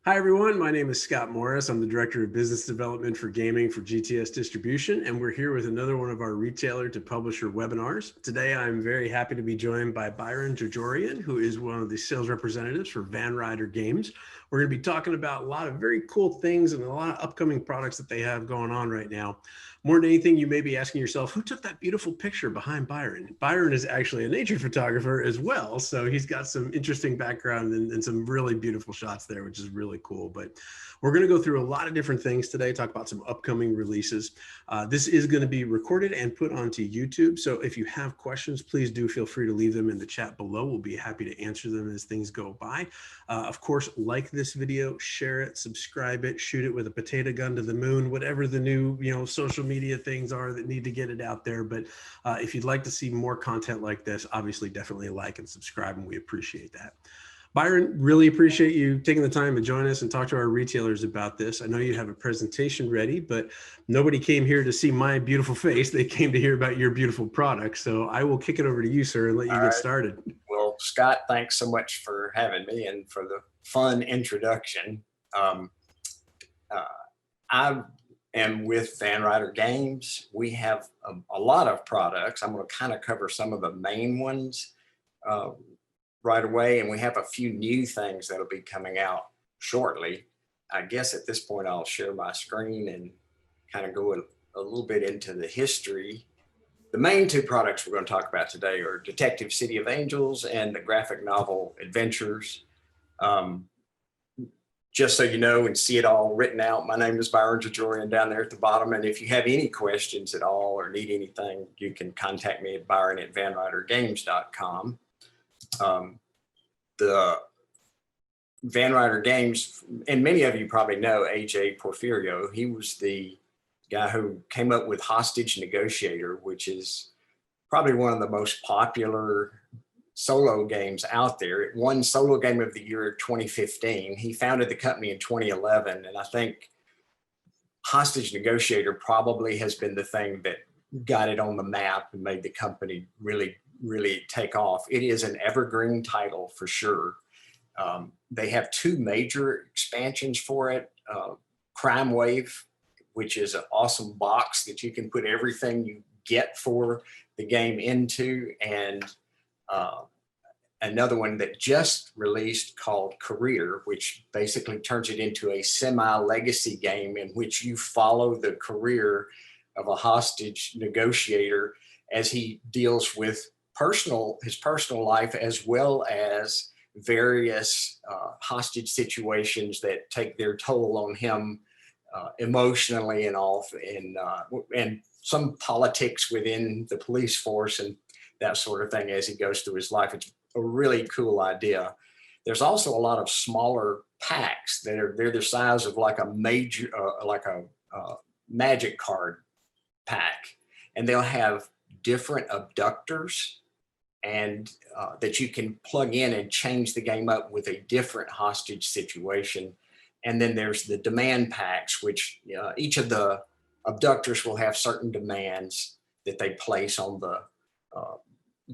Hi, everyone. My name is Scott Morris. I'm the Director of Business Development for Gaming for GTS Distribution, and we're here with another one of our retailer to publisher webinars. Today, I'm very happy to be joined by Byron Jajorian, who is one of the sales representatives for Van Ryder Games. We're going to be talking about a lot of very cool things and a lot of upcoming products that they have going on right now. More than anything, you may be asking yourself, who took that beautiful picture behind Byron? Byron is actually a nature photographer as well, so he's got some interesting background and some really beautiful shots there, which is really cool. But we're going to go through a lot of different things today, talk about some upcoming releases. This is going to be recorded and put onto YouTube, so if you have questions, please do feel free to leave them in the chat below. We'll be happy to answer them as things go by. Of course, like this video, share it, subscribe it, shoot it with a potato gun to the moon, whatever the new social media things are that need to get it out there. But if you'd like to see more content like this, obviously definitely like and subscribe, and we appreciate that. Byron, really appreciate you taking the time to join us and talk to our retailers about this. I know you have a presentation ready, but nobody came here to see my beautiful face. They came to hear about your beautiful product. So I will kick it over to you, sir, and let you get started. Well, Scott, thanks so much for having me and for the fun introduction. I am with Van Ryder Games. We have a lot of products. I'm going to kind of cover some of the main ones right away, and we have a few new things that'll be coming out shortly. I guess at this point I'll share my screen and kind of go a little bit into the history. The main two products we're going to talk about today are Detective City of Angels and the graphic novel Adventures. Just so you know and see it all written out, my name is Byron Jajorian down there at the bottom. And if you have any questions at all or need anything, you can contact me at byron@vanrydergames.com. The Van Ryder Games, and many of you probably know AJ Porfirio. He was the guy who came up with Hostage Negotiator, which is probably one of the most popular solo games out there. It won Solo Game of the Year 2015. He founded the company in 2011, and I think Hostage Negotiator probably has been the thing that got it on the map and made the company really, really take off. It is an evergreen title for sure. They have two major expansions for it. Crime Wave, which is an awesome box that you can put everything you get for the game into, and another one that just released called Career, which basically turns it into a semi-legacy game in which you follow the career of a hostage negotiator as he deals with his personal life, as well as various hostage situations that take their toll on him emotionally and all, and some politics within the police force and that sort of thing as he goes through his life. It's a really cool idea. There's also a lot of smaller packs they're the size of like a major, magic card pack, and they'll have different abductors and that you can plug in and change the game up with a different hostage situation. And then there's the demand packs, which each of the abductors will have certain demands that they place on the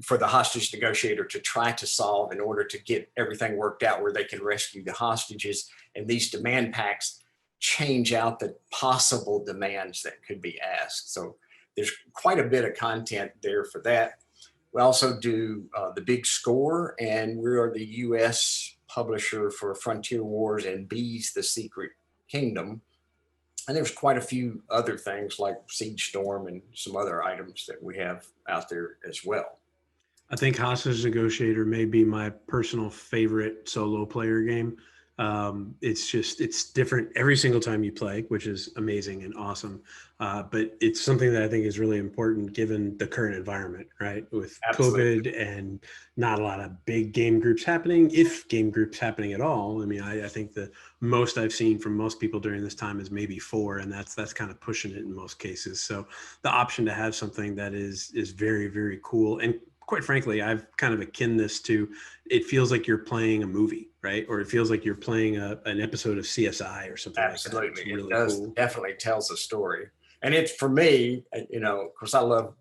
for the hostage negotiator to try to solve in order to get everything worked out where they can rescue the hostages. And these demand packs change out the possible demands that could be asked. So there's quite a bit of content there for that. We also do the Big Score, and we are the US publisher for Frontier Wars and Bees: The Secret Kingdom. And there's quite a few other things like Siege Storm and some other items that we have out there as well. I think Hostage Negotiator may be my personal favorite solo player game. It's different every single time you play, which is amazing and awesome. But it's something that I think is really important given the current environment, right? With Absolutely. COVID and not a lot of big game groups happening, if game groups happening at all. I mean, I think the most I've seen from most people during this time is maybe 4, and that's kind of pushing it in most cases. So the option to have something that is very, very cool, and quite frankly, I've kind of akin this to, it feels like you're playing a movie, right? Or it feels like you're playing an episode of CSI or something like that. Absolutely. It's really It does cool. definitely tells a story. And it's, for me, of course, I love,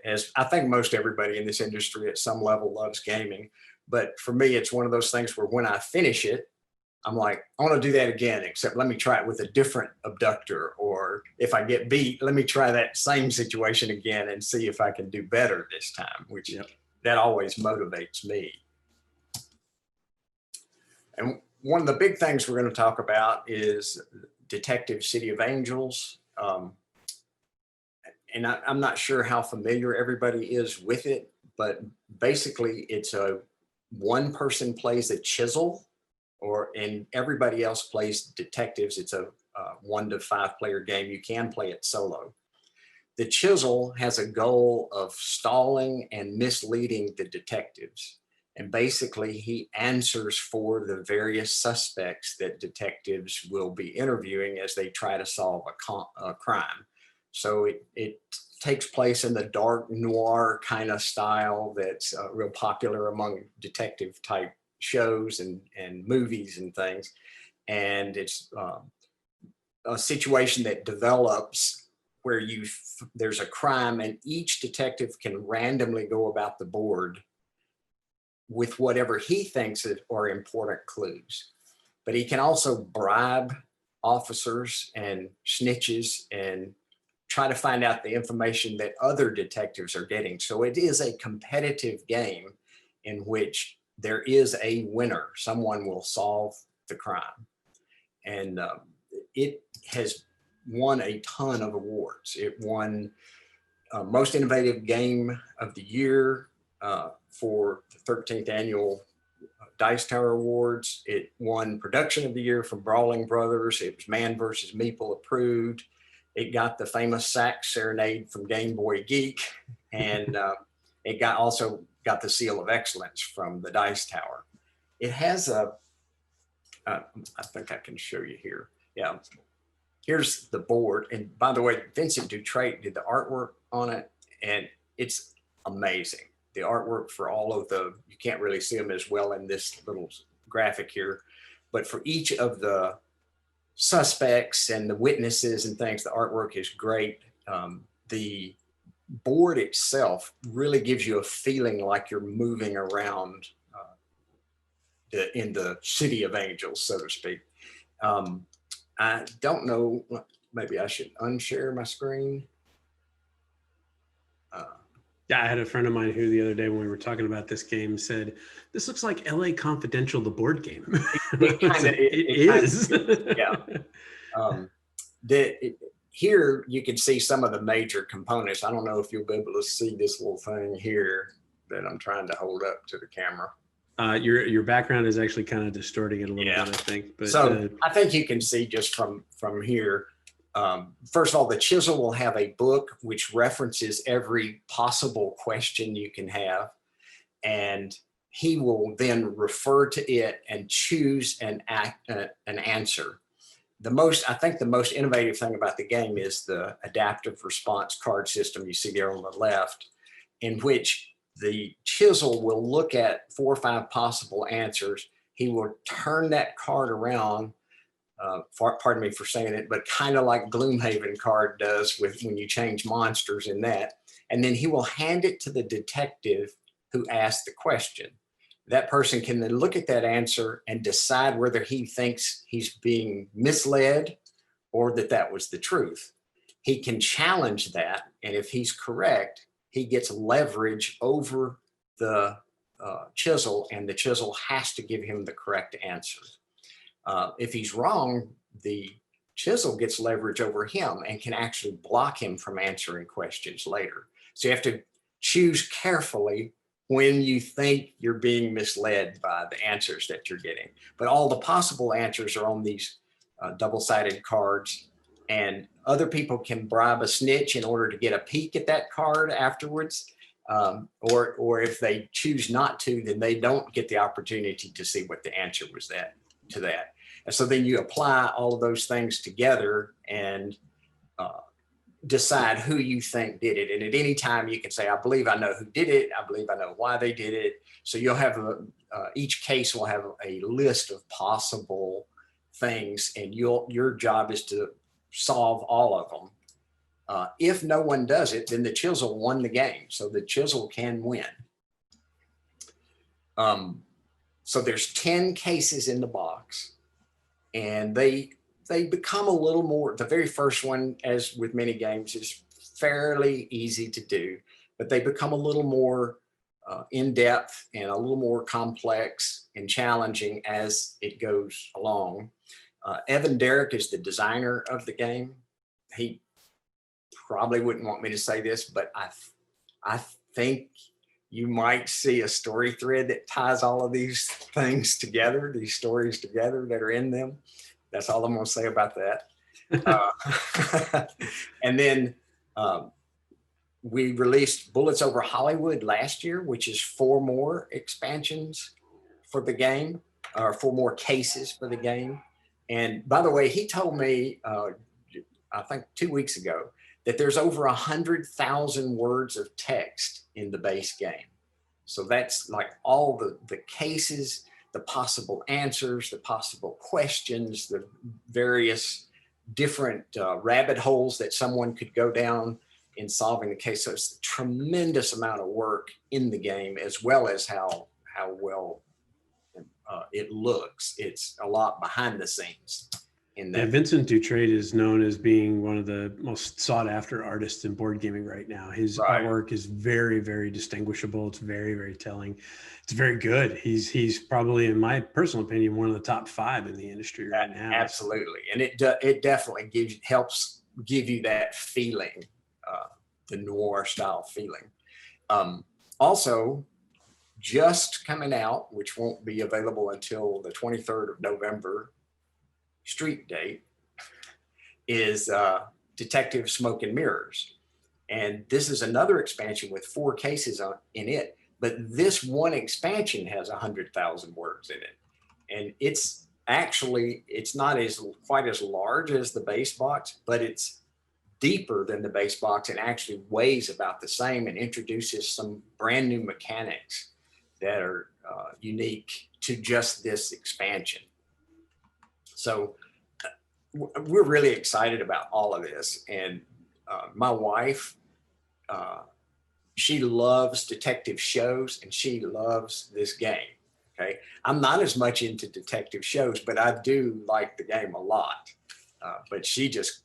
as I think most everybody in this industry at some level loves gaming, but for me, it's one of those things where when I finish it, I'm like, I want to do that again, except let me try it with a different abductor. Or if I get beat, let me try that same situation again and see if I can do better this time, which that always motivates me. And one of the big things we're going to talk about is Detective City of Angels. And I'm not sure how familiar everybody is with it, but basically it's a one person plays a chisel, and everybody else plays detectives. It's a 1 to 5 player game. You can play it solo. The chisel has a goal of stalling and misleading the detectives. And basically he answers for the various suspects that detectives will be interviewing as they try to solve a crime. So it takes place in the dark noir kind of style that's real popular among detective type shows and movies and things. And it's a situation that develops where there's a crime and each detective can randomly go about the board with whatever he thinks are important clues. But he can also bribe officers and snitches and try to find out the information that other detectives are getting. So it is a competitive game in which there is a winner. Someone will solve the crime. And it has won a ton of awards. It won Most Innovative Game of the Year for the 13th Annual Dice Tower Awards. It won Production of the Year from Brawling Brothers. It was Man vs. Meeple approved. It got the famous Sax Serenade from Game Boy Geek. And it also got the Seal of Excellence from the Dice Tower. It has I think I can show you here. Yeah. Here's the board. And by the way, Vincent Dutrait did the artwork on it, and it's amazing. The artwork for all of you can't really see them as well in this little graphic here, but for each of the suspects and the witnesses and things, the artwork is great. The board itself really gives you a feeling like you're moving around in the City of Angels, so to speak. I don't know, maybe I should unshare my screen. Yeah, I had a friend of mine who the other day when we were talking about this game said, this looks like LA Confidential, the board game. It is. Yeah. Here you can see some of the major components. I don't know if you'll be able to see this little thing here that I'm trying to hold up to the camera. Your background is actually kind of distorting it a little bit, I think. But so I think you can see just from here. First of all, the chisel will have a book which references every possible question you can have, and he will then refer to it and choose an answer. I think the most innovative thing about the game is the adaptive response card system you see there on the left, in which the chisel will look at 4 or 5 possible answers. He will turn that card around, pardon me for saying it, but kind of like Gloomhaven card does when you change monsters in that. And then he will hand it to the detective who asked the question. That person can then look at that answer and decide whether he thinks he's being misled or that was the truth. He can challenge that, and if he's correct, he gets leverage over the chisel, and the chisel has to give him the correct answer. If he's wrong, the chisel gets leverage over him and can actually block him from answering questions later. So you have to choose carefully when you think you're being misled by the answers that you're getting. But all the possible answers are on these double-sided cards, and other people can bribe a snitch in order to get a peek at that card afterwards. Or if they choose not to, then they don't get the opportunity to see what the answer was to that. And so then you apply all of those things together and decide who you think did it. And at any time you can say, I believe I know who did it. I believe I know why they did it. So you'll have each case will have a list of possible things, and your job is to solve all of them. If no one does it, then the chisel won the game. So the chisel can win. So there's 10 cases in the box. and they become a little more. The very first one, as with many games, is fairly easy to do, but they become a little more in depth and a little more complex and challenging as it goes along. Evan Derrick is the designer of the game. He probably wouldn't want me to say this, but I think you might see a story thread that ties all of these things together, these stories together that are in them. That's all I'm going to say about that. And then we released Bullets Over Hollywood last year, which is 4 more expansions for the game, or 4 more cases for the game. And by the way, he told me, I think 2 weeks ago, that there's over 100,000 words of text in the base game. So that's like all the cases, the possible answers, the possible questions, the various different rabbit holes that someone could go down in solving the case. So it's a tremendous amount of work in the game, as well as how well it looks. It's a lot behind the scenes. Yeah, Vincent Dutrait is known as being one of the most sought after artists in board gaming right now. His artwork is very, very distinguishable. It's very, very telling. It's very good. He's probably, in my personal opinion, one of the top 5 in the industry right now. Absolutely. And it definitely helps give you that feeling, the noir style feeling. Also, just coming out, which won't be available until the 23rd of November, street date, is Detective Smoke and Mirrors. And this is another expansion with 4 cases in it, but this one expansion has 100,000 words in it. And it's not quite as large as the base box, but it's deeper than the base box and actually weighs about the same and introduces some brand new mechanics that are unique to just this expansion. So we're really excited about all of this. And my wife, she loves detective shows and she loves this game. Okay. I'm not as much into detective shows, but I do like the game a lot. But she just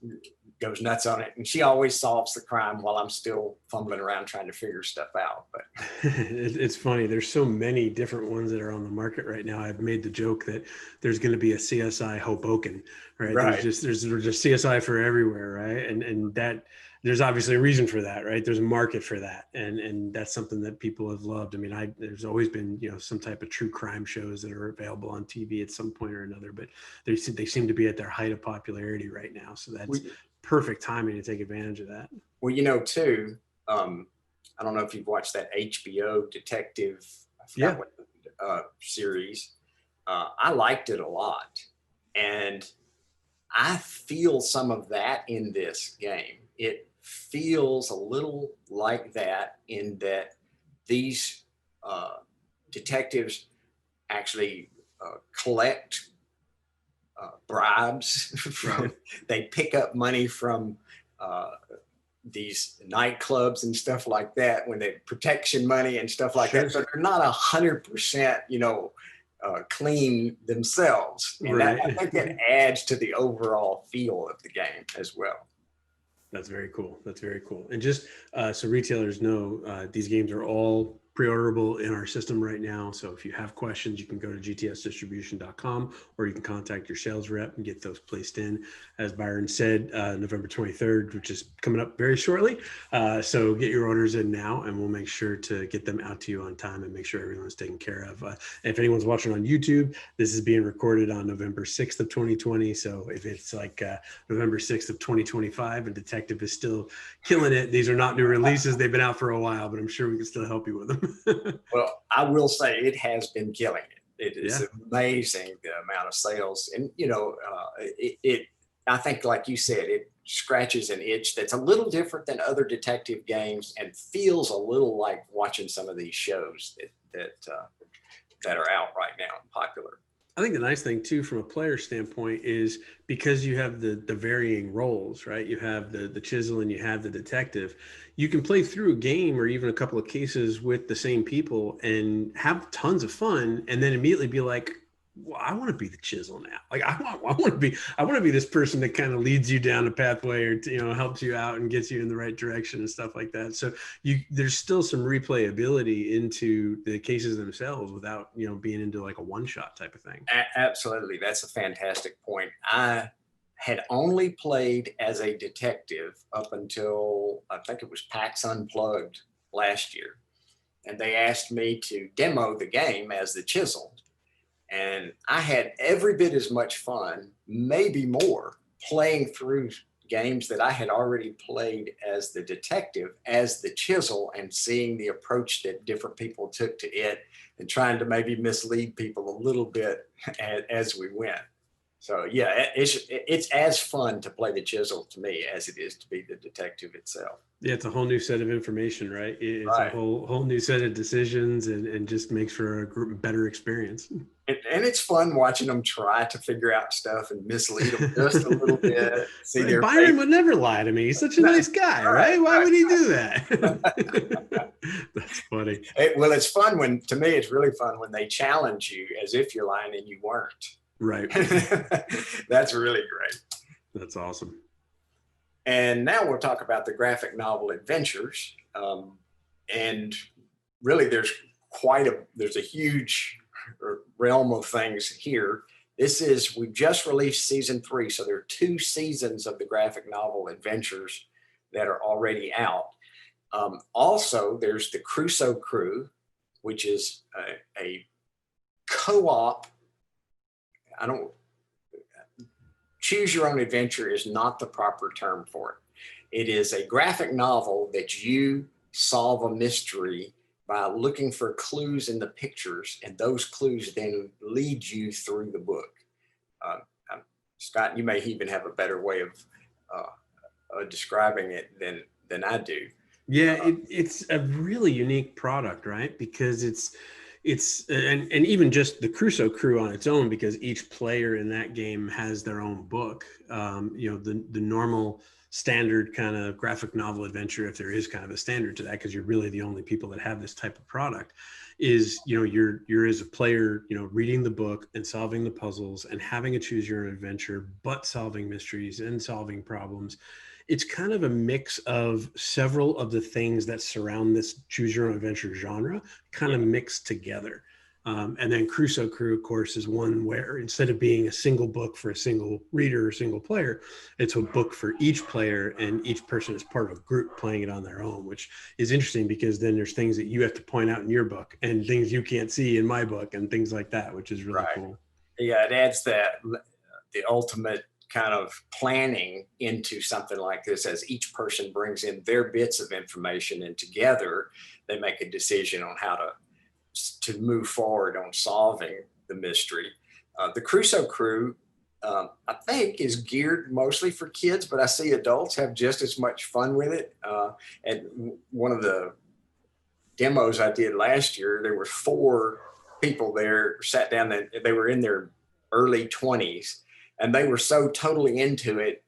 goes nuts on it, and she always solves the crime while I'm still fumbling around trying to figure stuff out. But it's funny. There's so many different ones that are on the market right now. I've made the joke that there's going to be a CSI Hoboken, right? There's just CSI for everywhere, right? And that there's obviously a reason for that, right? There's a market for that, and that's something that people have loved. I mean, there's always been some type of true crime shows that are available on TV at some point or another, but they seem to be at their height of popularity right now. So that's perfect timing to take advantage of that. Well, too, I don't know if you've watched that HBO detective series. I liked it a lot, and I feel some of that in this game. It feels a little like that, in that these detectives actually collect bribes. They pick up money from these nightclubs and stuff like that, when they protection money and stuff like that. So they're not 100%, clean themselves. And I think that adds to the overall feel of the game as well. That's very cool. That's very cool. And just so retailers know, these games are all pre-orderable in our system right now. So if you have questions, you can go to gtsdistribution.com, or you can contact your sales rep and get those placed in. As Byron said, November 23rd, which is coming up very shortly. So get your orders in now, and we'll make sure to get them out to you on time and make sure everyone's taken care of. And if anyone's watching on YouTube, this is being recorded on November 6th of 2020. So if it's like November 6th of 2025 and Detective is still killing it, these are not new releases. They've been out for a while, but I'm sure we can still help you with them. Well, I will say it has been killing it. It is amazing, the amount of sales. And, I think, like you said, it scratches an itch that's a little different than other detective games, and feels a little like watching some of these shows that are out right now and popular. I think the nice thing too, from a player standpoint, is because you have the varying roles, right? You have the chisel and you have the detective. You can play through a game or even a couple of cases with the same people and have tons of fun, and then immediately be like, well, I want to be the chisel now. Like I want to be this person that kind of leads you down a pathway or, helps you out and gets you in the right direction and stuff like that. So there's still some replayability into the cases themselves without, being into like a one shot type of thing. Absolutely. That's a fantastic point. I had only played as a detective up until I think it was PAX Unplugged last year. And they asked me to demo the game as the chisel. And I had every bit as much fun, maybe more, playing through games that I had already played as the detective, as the chisel, and seeing the approach that different people took to it and trying to maybe mislead people a little bit as we went. So yeah, it's as fun to play the chisel to me as it is to be the detective itself. Yeah, it's a whole new set of information, right? It's a Right. whole new set of decisions and just makes for a better experience. And it's fun watching them try to figure out stuff and mislead them just a little bit. See Like their face. Byron would never lie to me. He's such a nice guy, right? Why would he do that? That's funny. Well, it's fun when, to me, it's really fun when they challenge you as if you're lying and you weren't. Right. That's really great. That's awesome. And now we'll talk about the graphic novel adventures. And really, there's a huge realm of things here. We've just released season 3, so there are 2 seasons of the graphic novel adventures that are already out. Also, there's the Crusoe Crew, which is a co-op. Choose your own adventure is not the proper term for it. It is a graphic novel that you solve a mystery by looking for clues in the pictures, and those clues then lead you through the book. Scott, you may even have a better way of describing it than I do. Yeah, it's a really unique product, right? Because it's and even just the Crusoe Crew on its own, because each player in that game has their own book. The normal standard kind of graphic novel adventure, if there is kind of a standard to that, because you're really the only people that have this type of product, is you're as a player, reading the book and solving the puzzles and having a choose your own adventure, but solving mysteries and solving problems. It's kind of a mix of several of the things that surround this choose your own adventure genre kind of mixed together. And then Crusoe Crew, of course, is one where instead of being a single book for a single reader or single player, it's a book for each player, and each person is part of a group playing it on their own, which is interesting because then there's things that you have to point out in your book and things you can't see in my book and things like that, which is really cool. Yeah, it adds the ultimate kind of planning into something like this, as each person brings in their bits of information and together they make a decision on how to move forward on solving the mystery. The Crusoe Crew, I think, is geared mostly for kids, but I see adults have just as much fun with it. And one of the demos I did last year, there were 4 people there, sat down, and they were in their early 20s, and they were so totally into it.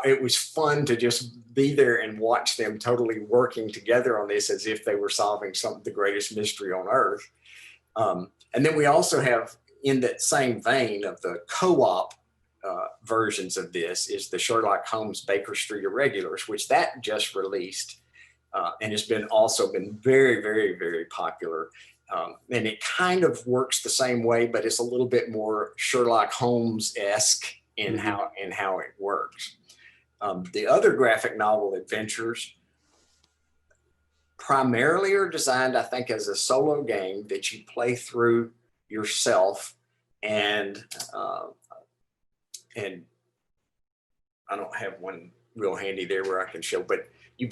It was fun to just be there and watch them totally working together on this as if they were solving the greatest mystery on earth. And then we also have, in that same vein of the co-op versions of this, is the Sherlock Holmes Baker Street Irregulars, which that just released and has also been very, very, very popular. And it kind of works the same way, but it's a little bit more Sherlock Holmes-esque in how it works. The other graphic novel adventures primarily are designed, I think, as a solo game that you play through yourself, and I don't have one real handy there where I can show, but you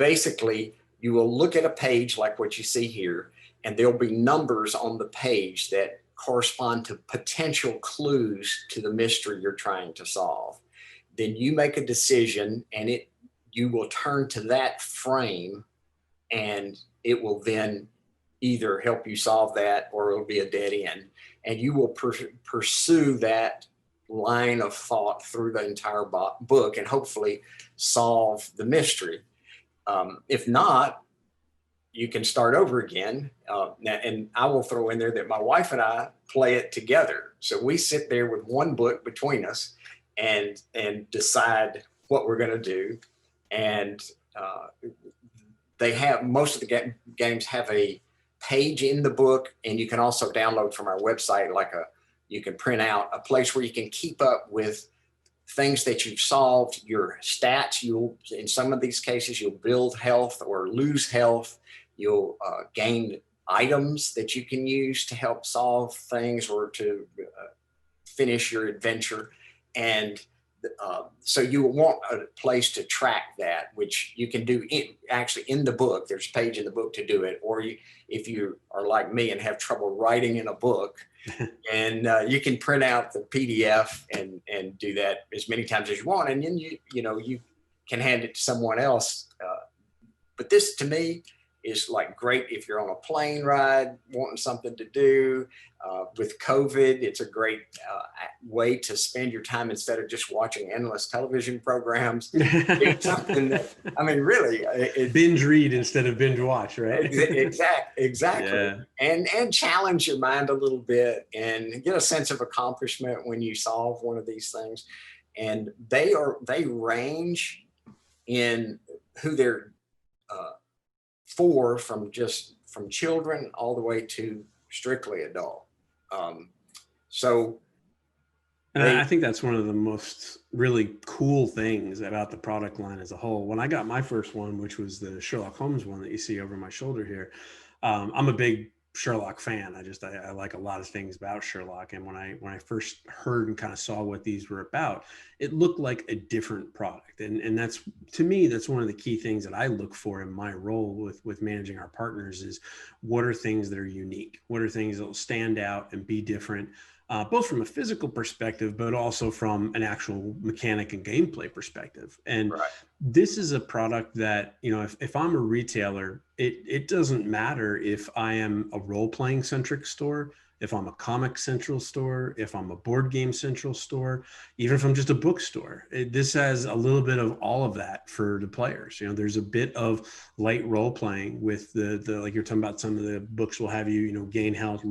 will look at a page like what you see here, and there'll be numbers on the page that correspond to potential clues to the mystery you're trying to solve. Then you make a decision, and you will turn to that frame, and it will then either help you solve that or it'll be a dead end. And you will pursue that line of thought through the entire book and hopefully solve the mystery. If not, you can start over again. And I will throw in there that my wife and I play it together. So we sit there with one book between us and decide what we're going to do. And they have, most of the games have a page in the book, and you can also download from our website, you can print out a place where you can keep up with things that you've solved, your stats. In some of these cases, you'll build health or lose health. You'll gain items that you can use to help solve things or to finish your adventure. And so you want a place to track that, which you can do actually in the book. There's a page in the book to do it. Or if you are like me and have trouble writing in a book, and you can print out the PDF and do that as many times as you want. And then you can hand it to someone else. But this, to me, is like great if you're on a plane ride, wanting something to do. With COVID, it's a great way to spend your time instead of just watching endless television programs. It's something that, I mean, really. Binge read instead of binge watch, right? Exactly. Yeah. And challenge your mind a little bit and get a sense of accomplishment when you solve one of these things. And they range in who they're for, from children all the way to strictly adult. And I think that's one of the most really cool things about the product line as a whole. When I got my first one, which was the Sherlock Holmes one that you see over my shoulder here, I'm a big Sherlock fan. I like a lot of things about Sherlock. And when I first heard and kind of saw what these were about, it looked like a different product. And that's, to me, that's one of the key things that I look for in my role with managing our partners is what are things that are unique? What are things that will stand out and be different? Both from a physical perspective, but also from an actual mechanic and gameplay perspective. And Right. This is a product that, if I'm a retailer, it doesn't matter if I am a role-playing centric store, if I'm a comic central store, if I'm a board game central store, even if I'm just a bookstore. This has a little bit of all of that for the players. There's a bit of light role-playing with the like you're talking about. Some of the books will have you, gain health,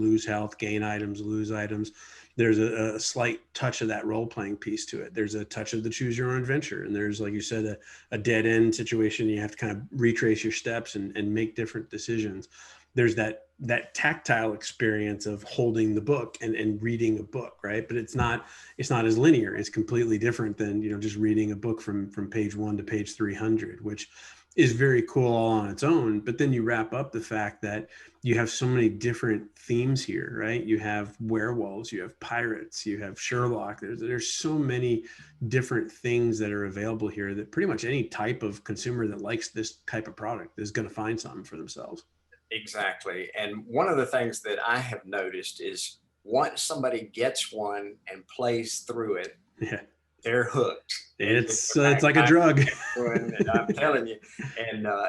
gain items, lose items. There's a slight touch of that role-playing piece to it. There's a touch of the choose your own adventure. And there's, like you said, a dead end situation. You have to kind of retrace your steps and make different decisions. There's that tactile experience of holding the book and reading a book, right? But it's not as linear. It's completely different than, just reading a book from page 1 to page 300, which is very cool all on its own. But then you wrap up the fact that you have so many different themes here, right? You have werewolves, you have pirates, you have Sherlock. There's so many different things that are available here that pretty much any type of consumer that likes this type of product is going to find something for themselves. Exactly. And one of the things that I have noticed is once somebody gets one and plays through it, Yeah, they're hooked. it's like a drug. I'm telling you.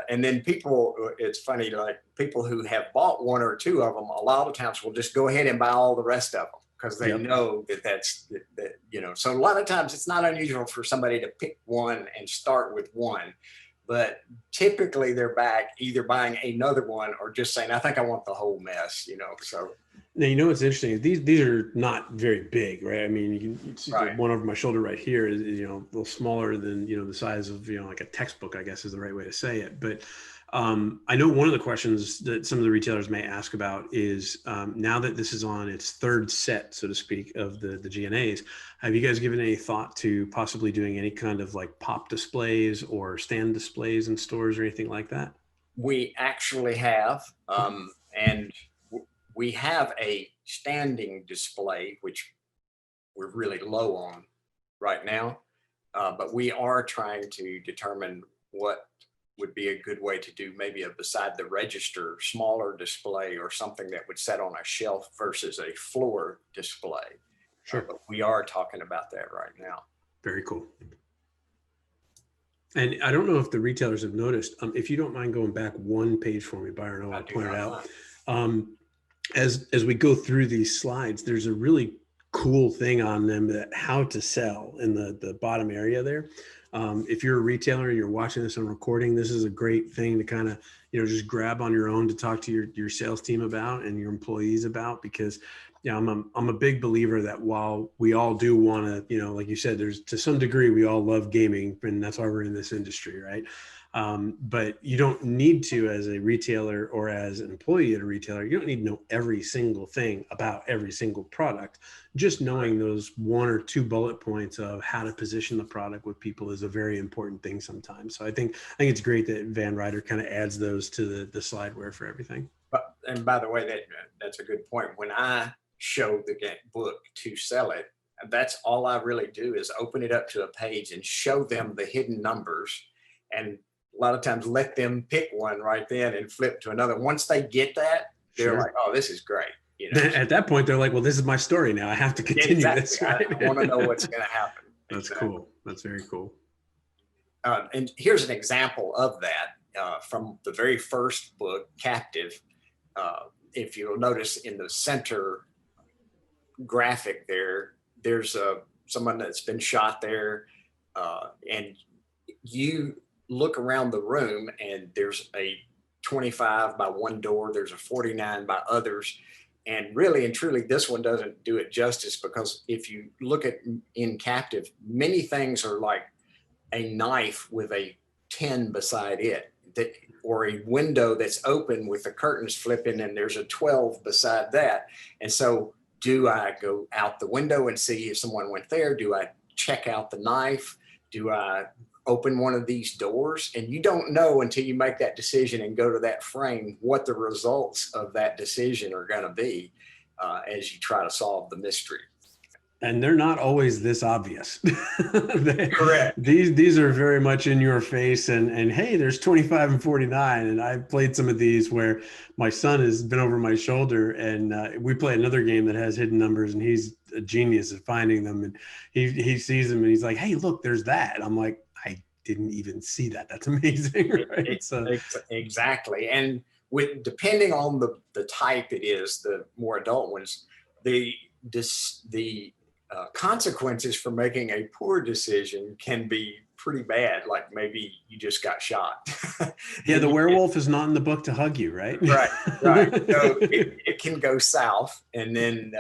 And then people, it's funny, like people who have bought one or two of them, a lot of times will just go ahead and buy all the rest of them because they know that so a lot of times it's not unusual for somebody to pick one and start with one. But typically they're back either buying another one or just saying, I think I want the whole mess, so. Now, what's interesting, these are not very big, right? I mean, you can see Right. one over my shoulder right here is, a little smaller than, the size of, like a textbook, I guess is the right way to say it. But I know one of the questions that some of the retailers may ask about is now that this is on its third set, so to speak, of the GNAs, have you guys given any thought to possibly doing any kind of like pop displays or stand displays in stores or anything like that? We actually have, and we have a standing display, which we're really low on right now. But we are trying to determine what would be a good way to do maybe a beside the register, smaller display or something that would set on a shelf versus a floor display. Sure. But we are talking about that right now. Very cool. And I don't know if the retailers have noticed, if you don't mind going back one page for me, Byron, I'll point it out. As we go through these slides, there's a really cool thing on them that how to sell in the bottom area there. If you're a retailer, you're watching this on recording, this is a great thing to kind of, just grab on your own to talk to your sales team about and your employees about, because I'm a big believer that while we all do want to, like you said, there's to some degree, we all love gaming, and that's why we're in this industry, right? But you don't need to, as a retailer or as an employee at a retailer, you don't need to know every single thing about every single product. Just knowing those 1 or 2 bullet points of how to position the product with people is a very important thing sometimes. So I think it's great that Van Ryder kind of adds those to the slideware for everything. And by the way, that's a good point. When I show the book to sell it, that's all I really do is open it up to a page and show them the hidden numbers, and a lot of times let them pick one right then and flip to another. Once they get that, they're Sure. like, oh, this is great. At that point, they're like, well, this is my story now. I have to continue this. Right? I want to know what's going to happen. That's cool. That's very cool. And here's an example of that from the very first book, Captive. If you'll notice in the center graphic there's someone that's been shot there, and you look around the room and there's a 25 by one door, there's a 49 by others, and really and truly this one doesn't do it justice, because if you look at in Captive, many things are like a knife with a 10 beside it, or a window that's open with the curtains flipping and there's a 12 beside that. And so do I go out the window and see if someone went there? Do I check out the knife? Do I open one of these doors? And you don't know until you make that decision and go to that frame what the results of that decision are going to be as you try to solve the mystery. And they're not always this obvious. Correct. These are very much in your face, and hey, there's 25 and 49. And I've played some of these where my son has been over my shoulder, and we play another game that has hidden numbers, and he's a genius at finding them. And he sees them and he's like, hey, look, there's that. And I'm like, I didn't even see that. That's amazing. Right? Exactly. And depending on the type it is, the more adult ones, the consequences for making a poor decision can be pretty bad. Like maybe you just got shot. Yeah, the werewolf is not in the book to hug you, right? Right. So it can go south, and then,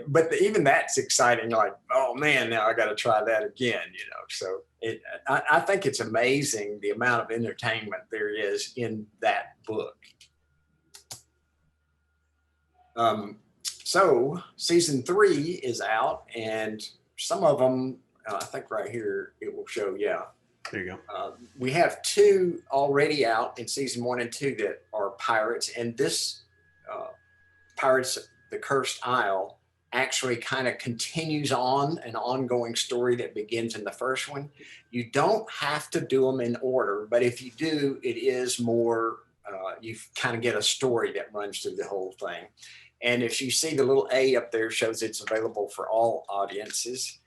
but even that's exciting. Like, oh man, now I got to try that again. So I think it's amazing the amount of entertainment there is in that book. So season 3 is out, and some of them, I think right here, it will show. Yeah. There you go. We have 2 already out in season 1 and 2 that are pirates. And this Pirates, the Cursed Isle, actually kind of continues on an ongoing story that begins in the first one. You don't have to do them in order, but if you do, it is more, you kind of get a story that runs through the whole thing. And if you see the little A up there, shows it's available for all audiences.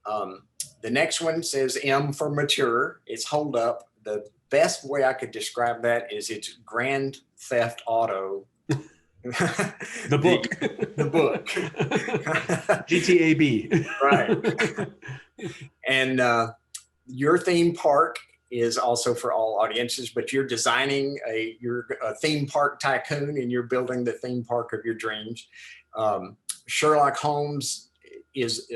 The next one says M for mature. It's Hold Up. The best way I could describe that is it's Grand Theft Auto. The book. The book. GTAB. Right. And your theme park is also for all audiences, but you're designing you're a theme park tycoon, and you're building the theme park of your dreams. Sherlock Holmes is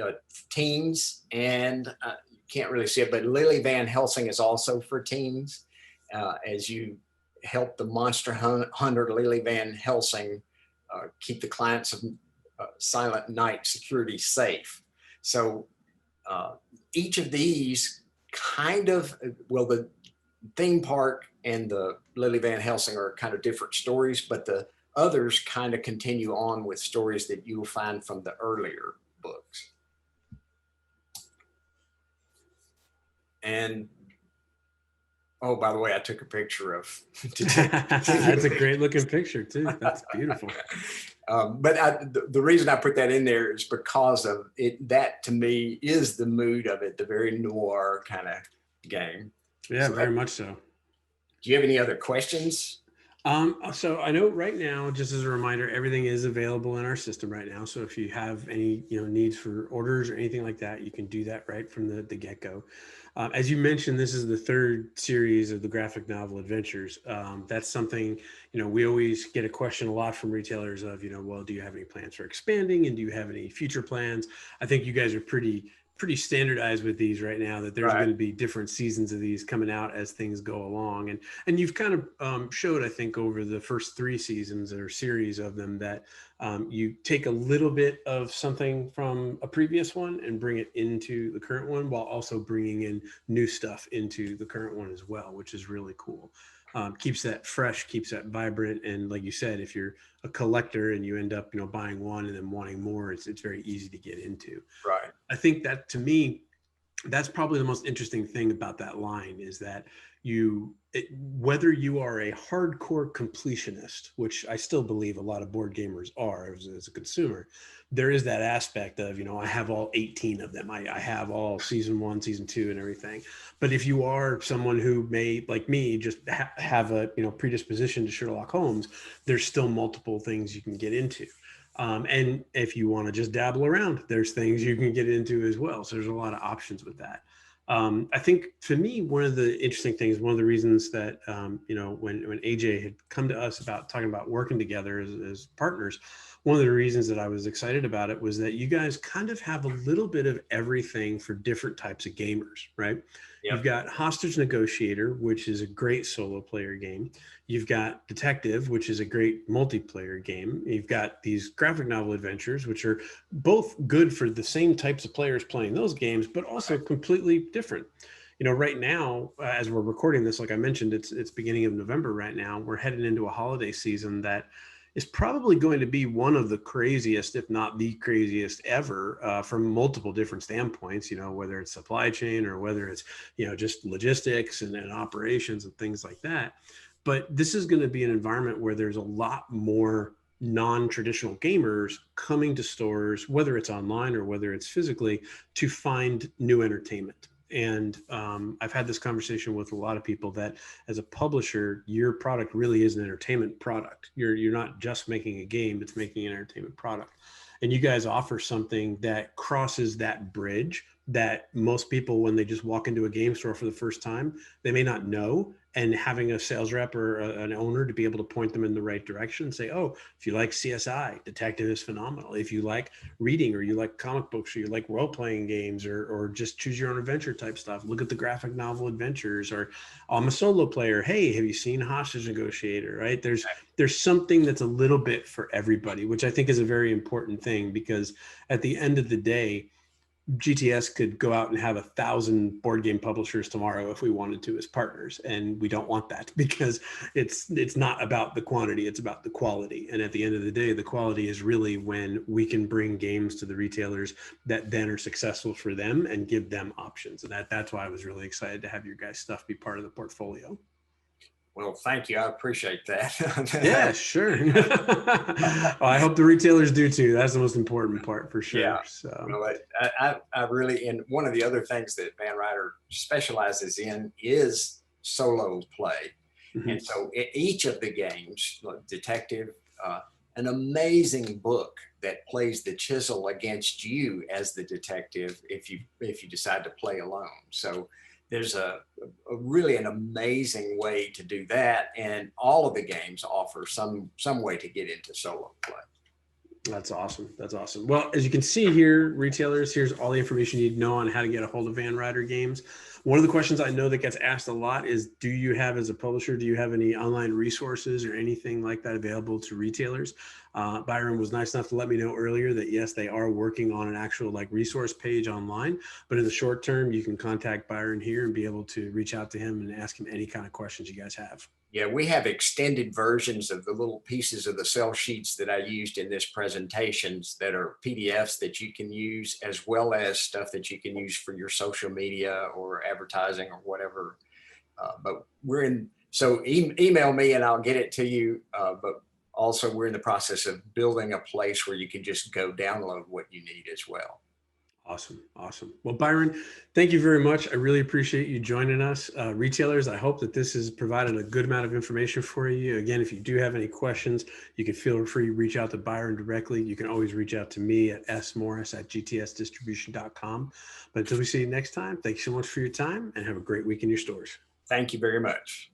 teens, and you can't really see it, but Lily Van Helsing is also for teens, as you help the monster hunter Lily Van Helsing keep the clients of Silent Night Security safe. So each of these kind of, well, the theme park and the Lily Van Helsing are kind of different stories, but the others kind of continue on with stories that you'll find from the earlier books. And oh, by the way, I took a picture of. That's a great looking picture too. That's beautiful. But the reason I put that in there is because of it. That to me is the mood of it, the very noir kind of game. Yeah, so very much so. Do you have any other questions? So I know right now, just as a reminder, everything is available in our system right now. So if you have any, needs for orders or anything like that, you can do that right from the get-go. As you mentioned, this is the third series of the graphic novel adventures. That's something, we always get a question a lot from retailers of, well, do you have any plans for expanding, and do you have any future plans? I think you guys are pretty standardized with these right now, that there's Right. going to be different seasons of these coming out as things go along. And you've kind of showed, I think, over the first three seasons or series of them, that you take a little bit of something from a previous one and bring it into the current one, while also bringing in new stuff into the current one as well, which is really cool. Keeps that fresh, keeps that vibrant. And like you said, if you're a collector and you end up, buying one and then wanting more, it's very easy to get into. Right. I think that, to me, that's probably the most interesting thing about that line, is that whether you are a hardcore completionist, which I still believe a lot of board gamers are as a consumer, there is that aspect of, I have all 18 of them. I have all season 1, season 2, and everything. But if you are someone who may, like me, just have a, predisposition to Sherlock Holmes, there's still multiple things you can get into. And if you want to just dabble around, there's things you can get into as well. So there's a lot of options with that. I think, for me, one of the interesting things, one of the reasons that, when AJ had come to us about talking about working together as partners, one of the reasons that I was excited about it was that you guys kind of have a little bit of everything for different types of gamers, right? You've Yep. got Hostage Negotiator, which is a great solo player game. You've got Detective, which is a great multiplayer game. You've got these graphic novel adventures, which are both good for the same types of players playing those games, but also completely different. Right now, as we're recording this, like I mentioned, it's beginning of November right now. We're heading into a holiday season that is probably going to be one of the craziest, if not the craziest ever, from multiple different standpoints, whether it's supply chain or whether it's, just logistics and operations and things like that. But this is going to be an environment where there's a lot more non-traditional gamers coming to stores, whether it's online or whether it's physically, to find new entertainment. And I've had this conversation with a lot of people that, as a publisher, your product really is an entertainment product. You're not just making a game, it's making an entertainment product. And you guys offer something that crosses that bridge that most people, when they just walk into a game store for the first time, they may not know. And having a sales rep or an owner to be able to point them in the right direction and say, oh, if you like CSI, Detective is phenomenal. If you like reading, or you like comic books, or you like role-playing games, or just choose your own adventure type stuff, look at the graphic novel adventures. Or I'm a solo player, hey, have you seen Hostage Negotiator? Right? There's something that's a little bit for everybody, which I think is a very important thing, because at the end of the day, GTS could go out and have 1,000 board game publishers tomorrow if we wanted to, as partners. And we don't want that, because it's not about the quantity, it's about the quality. And at the end of the day, the quality is really when we can bring games to the retailers that then are successful for them and give them options. And that's why I was really excited to have your guys' stuff be part of the portfolio. Well, thank you. I appreciate that. Yeah, sure. Well, I hope the retailers do too. That's the most important part, for Yeah. sure. So, Well, I really, and one of the other things that Van Ryder specializes in is solo play. mhm. And so each of the games, like Detective, uh, an amazing book that plays the chisel against you as the detective if you decide to play alone. So there's a really an amazing way to do that, and all of the games offer some way to get into solo play. That's awesome. That's awesome. Well, as you can see here, retailers, here's all the information you need to know on how to get a hold of Van Ryder Games. One of the questions I know that gets asked a lot is, do you have, as a publisher, do you have any online resources or anything like that available to retailers? Byron was nice enough to let me know earlier that, yes, they are working on an actual resource page online, but in the short term, you can contact Byron here and be able to reach out to him and ask him any kind of questions you guys have. Yeah, we have extended versions of the little pieces of the sell sheets that I used in this presentations that are PDFs that you can use, as well as stuff that you can use for your social media or advertising or whatever. But we're in, so email me and I'll get it to you. But also we're in the process of building a place where you can just go download what you need as well. Awesome. Awesome. Well, Byron, thank you very much. I really appreciate you joining us. Retailers, I hope that this has provided a good amount of information for you. Again, if you do have any questions, you can feel free to reach out to Byron directly. You can always reach out to me at smorris@gtsdistribution.com. But until we see you next time, thanks so much for your time and have a great week in your stores. Thank you very much.